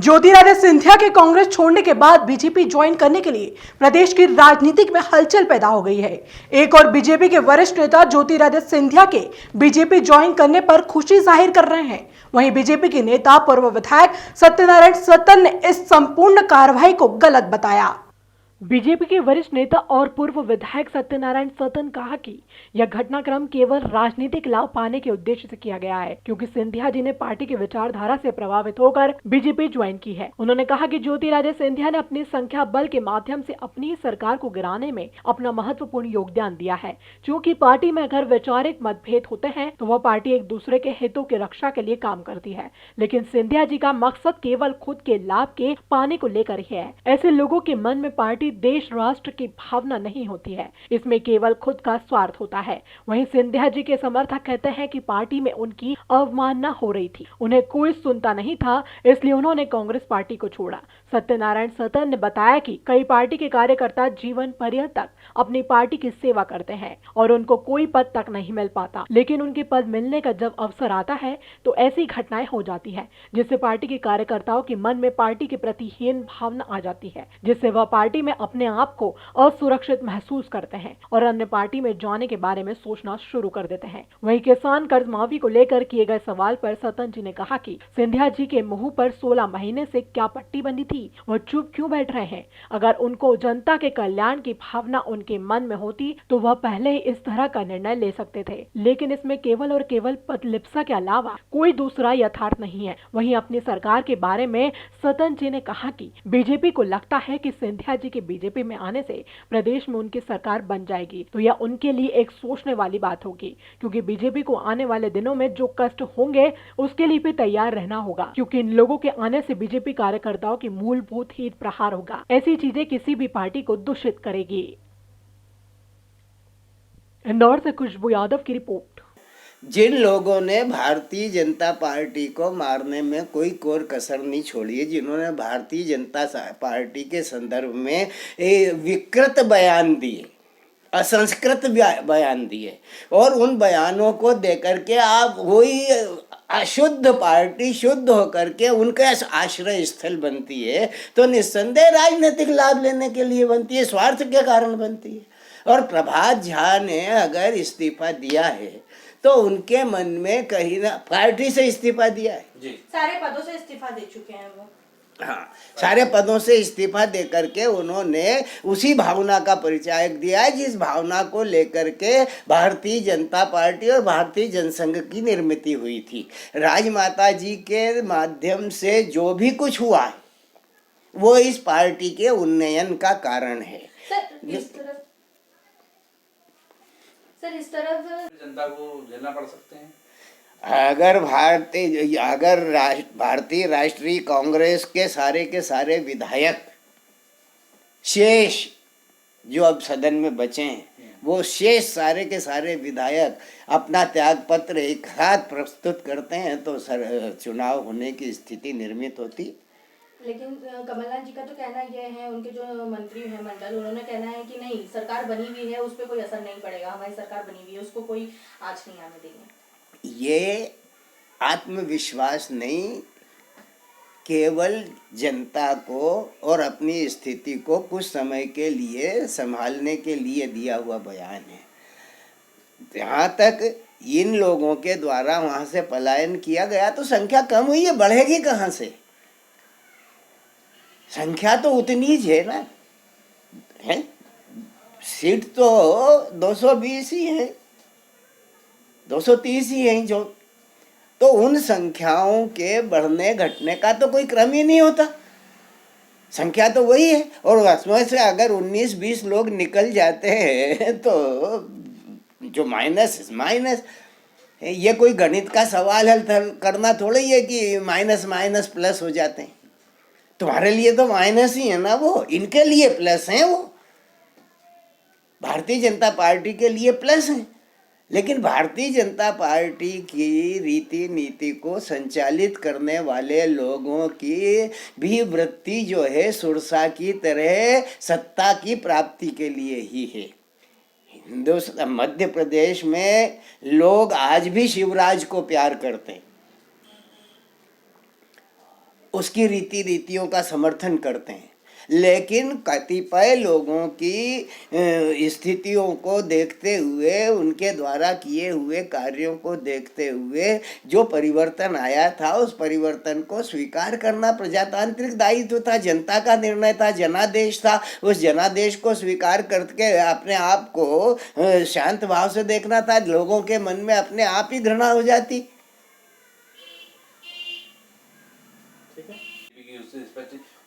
ज्योतिरादित्य सिंधिया के कांग्रेस छोड़ने के बाद बीजेपी ज्वाइन करने के लिए प्रदेश की राजनीतिक में हलचल पैदा हो गई है। एक और बीजेपी के वरिष्ठ नेता ज्योतिरादित्य सिंधिया के बीजेपी ज्वाइन करने पर खुशी जाहिर कर रहे हैं। वहीं बीजेपी के नेता पूर्व विधायक सत्यनारायण सत्तन ने इस संपूर्ण कार्रवाई को गलत बताया। बीजेपी के वरिष्ठ नेता और पूर्व विधायक सत्यनारायण सत्तन कहा कि यह घटनाक्रम केवल राजनीतिक लाभ पाने के उद्देश्य से किया गया है, क्योंकि सिंधिया जी ने पार्टी की विचारधारा से प्रभावित होकर बीजेपी ज्वाइन की है। उन्होंने कहा कि ज्योतिरादित्य सिंधिया ने अपनी संख्या बल के माध्यम से अपनी सरकार को गिराने में अपना महत्वपूर्ण योगदान दिया है। क्योंकि पार्टी में अगर वैचारिक मतभेद होते हैं तो वह पार्टी एक दूसरे के हितों की रक्षा के लिए काम करती है, लेकिन सिंधिया जी का मकसद केवल खुद के लाभ के पाने को लेकर ही है। ऐसे लोगों के मन में पार्टी देश राष्ट्र की भावना नहीं होती है, इसमें केवल खुद का स्वार्थ होता है। वहीं सिंधिया जी के समर्थक कहते हैं कि पार्टी में उनकी अवमानना हो रही थी, उन्हें कोई सुनता नहीं था, इसलिए उन्होंने कांग्रेस पार्टी को छोड़ा। सत्यनारायण सत्तन ने बताया कि कई पार्टी के कार्यकर्ता जीवन पर्यंत तक अपनी पार्टी की सेवा करते हैं और उनको कोई पद तक नहीं मिल पाता, लेकिन उनके पद मिलने का जब अवसर आता है तो ऐसी घटनाएं हो जाती है, जिससे पार्टी के कार्यकर्ताओं के मन में पार्टी के प्रति हीन भावना आ जाती है, जिससे वह पार्टी में अपने आप को असुरक्षित महसूस करते हैं और अन्य पार्टी में जाने के बारे में सोचना शुरू कर देते हैं। वहीं किसान कर्ज माफी को लेकर किए गए सवाल पर सत्तन जी ने कहा कि सिंधिया जी के मुंह पर 16 महीने से क्या पट्टी बंधी थी, वह चुप क्यों बैठ रहे हैं? अगर उनको जनता के कल्याण की भावना उनके मन में होती तो वह पहले ही इस तरह का निर्णय ले सकते थे, लेकिन इसमें केवल और केवल पदलिप्सा के अलावा कोई दूसरा यथार्थ नहीं है। वहीं अपनी सरकार के बारे में सत्तन जी ने कहा कि बीजेपी को लगता है कि सिंधिया जी के बीजेपी में आने से प्रदेश में उनकी सरकार बन जाएगी, तो यह उनके लिए एक सोचने वाली बात होगी, क्योंकि बीजेपी को आने वाले दिनों में जो कष्ट होंगे उसके लिए भी तैयार रहना होगा, क्योंकि इन लोगों के आने से बीजेपी कार्यकर्ताओं की मूलभूत हित प्रहार होगा। ऐसी चीजें किसी भी पार्टी को दूषित करेगी। इंदौर से खुशबू यादव की रिपोर्ट। जिन लोगों ने भारतीय जनता पार्टी को मारने में कोई कोर कसर नहीं छोड़ी है, जिन्होंने भारतीय जनता पार्टी के संदर्भ में विकृत बयान दिए, असंस्कृत बयान दिए, और उन बयानों को देकर के आप वही अशुद्ध पार्टी शुद्ध होकर के उनके आश्रय स्थल बनती है, तो निस्संदेह राजनीतिक लाभ लेने के लिए बनती है, स्वार्थ के कारण बनती है। और प्रभात झा ने अगर इस्तीफा दिया है तो उनके मन में कहीं ना, पार्टी से इस्तीफा दिया है जी, सारे पदों से इस्तीफा दे चुके हैं वो। हाँ, सारे पदों से इस्तीफा दे करके उन्होंने उसी भावना का परिचय दिया है जिस भावना को लेकर के भारतीय जनता पार्टी और भारतीय जनसंघ की निर्मित हुई थी। राजमाता जी के माध्यम से जो भी कुछ हुआ है वो इस पार्टी के उन्नयन का कारण है। सर इस तरफ जनता को झेलना पड़ सकते हैं। अगर भारतीय राष्ट्रीय कांग्रेस के सारे विधायक शेष जो अब सदन में बचे हैं, वो शेष सारे के सारे विधायक अपना त्याग पत्र एक साथ प्रस्तुत करते हैं तो चुनाव होने की स्थिति निर्मित होती। लेकिन कमलनाथ जी का तो कहना यह है, उनके जो मंत्री हैं मंडल, उन्होंने कहना है कि नहीं, सरकार बनी हुई है, उस पर कोई असर नहीं पड़ेगा, हमारी सरकार बनी हुई है, उसको कोई आँच नहीं आने देंगे। ये आत्मविश्वास नहीं, केवल जनता को और अपनी स्थिति को कुछ समय के लिए संभालने के लिए दिया हुआ बयान है। जहाँ तक इन लोगों के द्वारा वहाँ से पलायन किया गया तो संख्या कम हुई है, बढ़ेगी कहाँ से? संख्या तो उतनी ही है ना, है? सीट तो 220 ही है, 230 ही है जो, तो उन संख्याओं के बढ़ने घटने का तो कोई क्रम ही नहीं होता, संख्या तो वही है। और उसमें से अगर 19-20 लोग निकल जाते हैं तो जो माइनस माइनस, ये कोई गणित का सवाल हल करना थोड़ा ही है कि माइनस माइनस प्लस हो जाते हैं। तुम्हारे लिए तो माइनस ही है ना, वो इनके लिए प्लस हैं, वो भारतीय जनता पार्टी के लिए प्लस हैं। लेकिन भारतीय जनता पार्टी की रीति नीति को संचालित करने वाले लोगों की भी वृत्ति जो है सुरसा की तरह सत्ता की प्राप्ति के लिए ही है। हिंदुस्तान मध्य प्रदेश में लोग आज भी शिवराज को प्यार करते हैं, उसकी रीतियों का समर्थन करते हैं, लेकिन कतिपय लोगों की स्थितियों को देखते हुए, उनके द्वारा किए हुए कार्यों को देखते हुए जो परिवर्तन आया था, उस परिवर्तन को स्वीकार करना प्रजातांत्रिक दायित्व था, जनता का निर्णय था, जनादेश था। उस जनादेश को स्वीकार करके अपने आप को शांत भाव से देखना था। लोगों के मन में अपने आप ही घृणा हो जाती।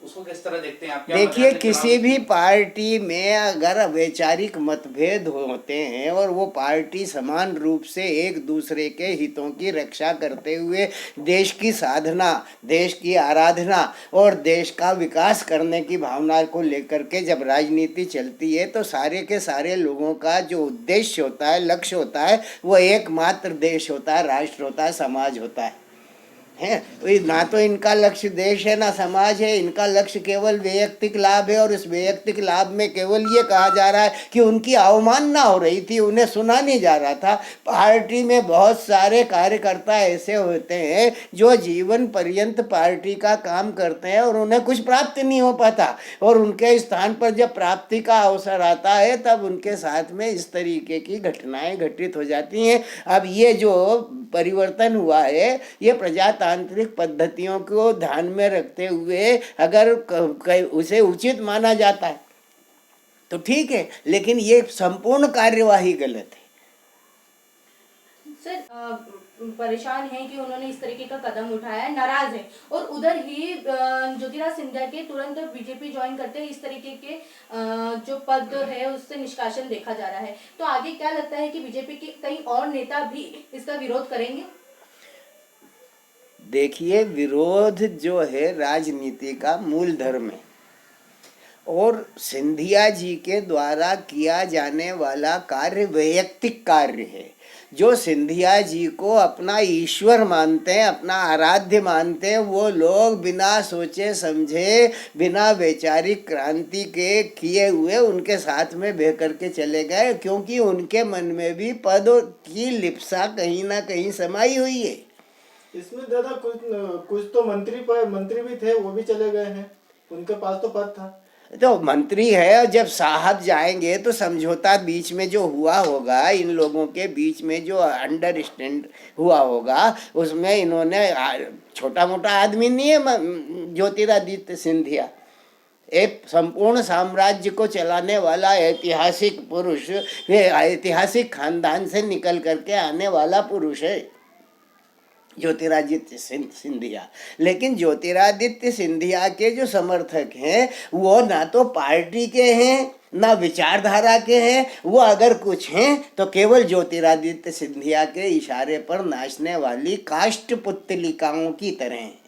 उसको किस तरह देखते हैं आप? क्या देखिए, मतलब है किसी भी पार्टी में अगर वैचारिक मतभेद होते हैं और वो पार्टी समान रूप से एक दूसरे के हितों की रक्षा करते हुए देश की साधना, देश की आराधना और देश का विकास करने की भावना को लेकर के जब राजनीति चलती है, तो सारे के सारे लोगों का जो उद्देश्य होता है, लक्ष्य होता है, वो एकमात्र देश होता है, राष्ट्र होता है, समाज होता है। ना तो इनका लक्ष्य देश है ना समाज है, इनका लक्ष्य केवल वैयक्तिक लाभ है। और इस वैयक्तिक लाभ में केवल ये कहा जा रहा है कि उनकी अवमानना हो रही थी, उन्हें सुना नहीं जा रहा था। पार्टी में बहुत सारे कार्यकर्ता ऐसे होते हैं जो जीवन पर्यंत पार्टी का काम करते हैं और उन्हें कुछ प्राप्त नहीं हो पाता, और उनके स्थान पर जब प्राप्ति का अवसर आता है तब उनके साथ में इस तरीके की घटनाएं घटित हो जाती हैं। अब ये जो परिवर्तन हुआ है, ये प्रजातांत्रिक पद्धतियों को ध्यान में रखते हुए अगर उसे उचित माना जाता है तो ठीक है, लेकिन ये संपूर्ण कार्यवाही गलत है। सर, परेशान हैं कि उन्होंने इस तरीके का कदम उठाया है, नाराज है, और उधर ही ज्योतिराज सिंधिया के तुरंत बीजेपी ज्वाइन करते हैं, इस तरीके के जो पद है उससे निष्कासन देखा जा रहा है। तो आगे क्या लगता है कि बीजेपी के कई और नेता भी इसका विरोध करेंगे? देखिए, विरोध जो है राजनीति का मूल धर्म है, और सिंधिया जी के द्वारा किया जाने वाला कार्य वैयक्तिक कार्य है। जो सिंधिया जी को अपना ईश्वर मानते हैं, अपना आराध्य मानते हैं, वो लोग बिना सोचे समझे, बिना वैचारिक क्रांति के किए हुए उनके साथ में बह करके चले गए, क्योंकि उनके मन में भी पद की लिप्सा कहीं ना कहीं समाई हुई है। इसमें दादा कुछ तो मंत्री भी थे, वो भी चले गए हैं, उनके पास तो पद था। तो मंत्री है, और जब साहब जाएंगे तो समझौता बीच में जो हुआ होगा, इन लोगों के बीच में जो अंडरस्टैंड हुआ होगा, उसमें इन्होंने, छोटा मोटा आदमी नहीं है ज्योतिरादित्य सिंधिया, एक संपूर्ण साम्राज्य को चलाने वाला ऐतिहासिक पुरुष, ये ऐतिहासिक खानदान से निकल करके आने वाला पुरुष है ज्योतिरादित्य सिंधिया। लेकिन ज्योतिरादित्य सिंधिया के जो समर्थक हैं वो ना तो पार्टी के हैं ना विचारधारा के हैं, वो अगर कुछ हैं तो केवल ज्योतिरादित्य सिंधिया के इशारे पर नाचने वाली काष्ठ पुतलिकाओं की तरह हैं।